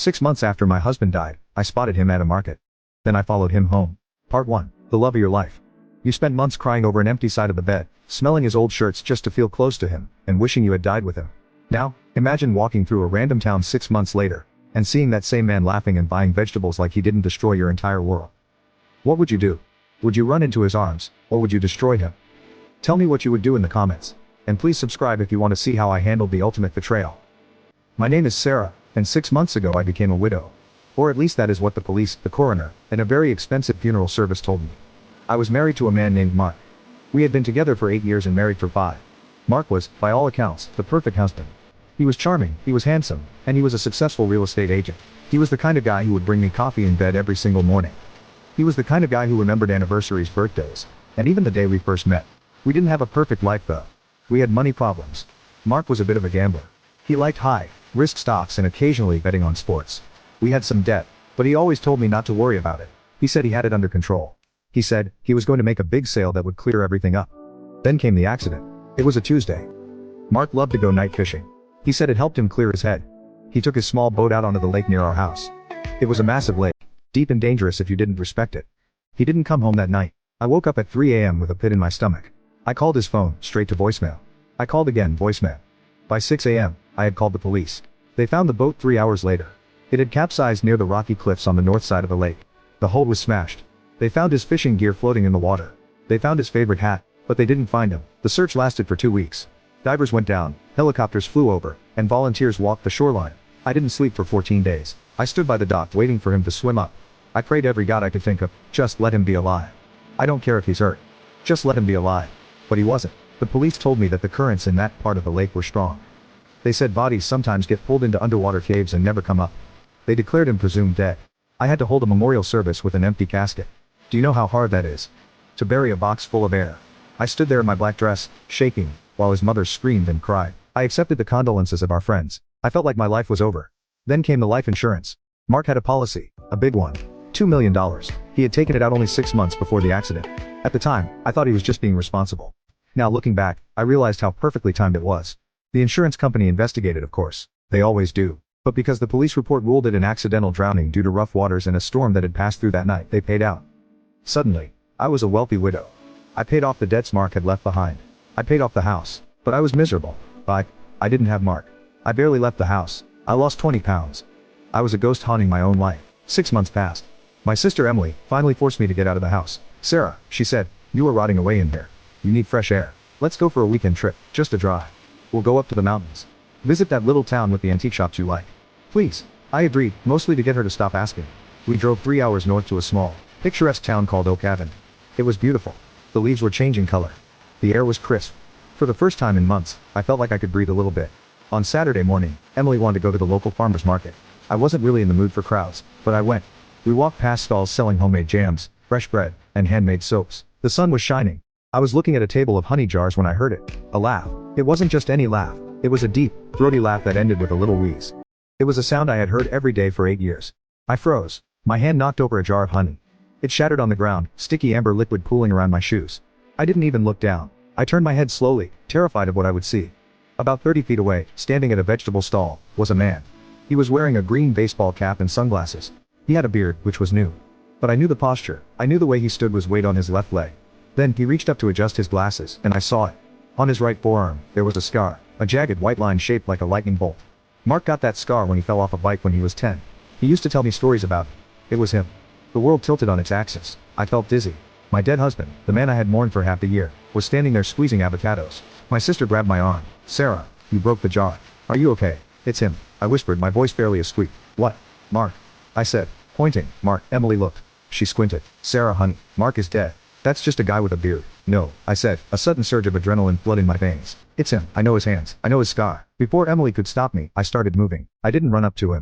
6 months after my husband died, I spotted him at a market. Then I followed him home. Part 1. The love of your life. You spend months crying over an empty side of the bed, smelling his old shirts just to feel close to him, and wishing you had died with him. Now, imagine walking through a random town 6 months later, and seeing that same man laughing and buying vegetables like he didn't destroy your entire world. What would you do? Would you run into his arms, or would you destroy him? Tell me what you would do in the comments. And please subscribe if you want to see how I handled the ultimate betrayal. My name is Sarah, and 6 months ago I became a widow. Or at least that is what the police, the coroner, and a very expensive funeral service told me. I was married to a man named Mark. We had been together for 8 years and married for 5. Mark was, by all accounts, the perfect husband. He was charming, he was handsome, and he was a successful real estate agent. He was the kind of guy who would bring me coffee in bed every single morning. He was the kind of guy who remembered anniversaries, birthdays, and even the day we first met. We didn't have a perfect life though. We had money problems. Mark was a bit of a gambler. He liked high-risk stocks and occasionally betting on sports. We had some debt, but he always told me not to worry about it. He said he had it under control. He said he was going to make a big sale that would clear everything up. Then came the accident. It was a Tuesday. Mark loved to go night fishing. He said it helped him clear his head. He took his small boat out onto the lake near our house. It was a massive lake, deep and dangerous if you didn't respect it. He didn't come home that night. I woke up at 3 a.m. with a pit in my stomach. I called his phone, straight to voicemail. I called again, voicemail. By 6 a.m., I had called the police. They found the boat 3 hours later. It had capsized near the rocky cliffs on the north side of the lake. The hull was smashed. They found his fishing gear floating in the water. They found his favorite hat, but they didn't find him. The search lasted for 2 weeks. Divers went down, helicopters flew over, and volunteers walked the shoreline. I didn't sleep for 14 days. I stood by the dock waiting for him to swim up. I prayed every god I could think of, just let him be alive. I don't care if he's hurt. Just let him be alive. But he wasn't. The police told me that the currents in that part of the lake were strong. They said bodies sometimes get pulled into underwater caves and never come up. They declared him presumed dead. I had to hold a memorial service with an empty casket. Do you know how hard that is? To bury a box full of air. I stood there in my black dress, shaking, while his mother screamed and cried. I accepted the condolences of our friends. I felt like my life was over. Then came the life insurance. Mark had a policy, a big one. $2 million. He had taken it out only 6 months before the accident. At the time, I thought he was just being responsible. Now looking back, I realized how perfectly timed it was. The insurance company investigated, of course. They always do. But because the police report ruled it an accidental drowning due to rough waters and a storm that had passed through that night, they paid out. Suddenly, I was a wealthy widow. I paid off the debts Mark had left behind. I paid off the house, but I was miserable. I didn't have Mark. I barely left the house. I lost 20 pounds. I was a ghost haunting my own life. 6 months passed. My sister Emily finally forced me to get out of the house. Sarah, she said, you are rotting away in here. You need fresh air. Let's go for a weekend trip, just a drive. We'll go up to the mountains. Visit that little town with the antique shops you like. Please. I agreed, mostly to get her to stop asking. We drove 3 hours north to a small, picturesque town called Oak Haven. It was beautiful. The leaves were changing color. The air was crisp. For the first time in months, I felt like I could breathe a little bit. On Saturday morning, Emily wanted to go to the local farmer's market. I wasn't really in the mood for crowds, but I went. We walked past stalls selling homemade jams, fresh bread, and handmade soaps. The sun was shining. I was looking at a table of honey jars when I heard it. A laugh. It wasn't just any laugh. It was a deep, throaty laugh that ended with a little wheeze. It was a sound I had heard every day for 8 years. I froze. My hand knocked over a jar of honey. It shattered on the ground, sticky amber liquid pooling around my shoes. I didn't even look down. I turned my head slowly, terrified of what I would see. About 30 feet away, standing at a vegetable stall, was a man. He was wearing a green baseball cap and sunglasses. He had a beard, which was new. But I knew the posture. I knew the way he stood was weight on his left leg. Then he reached up to adjust his glasses, and I saw it. On his right forearm, there was a scar, a jagged white line shaped like a lightning bolt. Mark got that scar when he fell off a bike when he was 10. He used to tell me stories about it. It was him. The world tilted on its axis. I felt dizzy. My dead husband, the man I had mourned for half the year, was standing there squeezing avocados. My sister grabbed my arm. Sarah, you broke the jar. Are you okay? It's him, I whispered, my voice barely a squeak. What? Mark. I said, pointing. Mark. Emily looked. She squinted. Sarah, honey, Mark is dead. That's just a guy with a beard. No, I said, a sudden surge of adrenaline flooding my veins. It's him. I know his hands. I know his scar. Before Emily could stop me, I started moving. I didn't run up to him.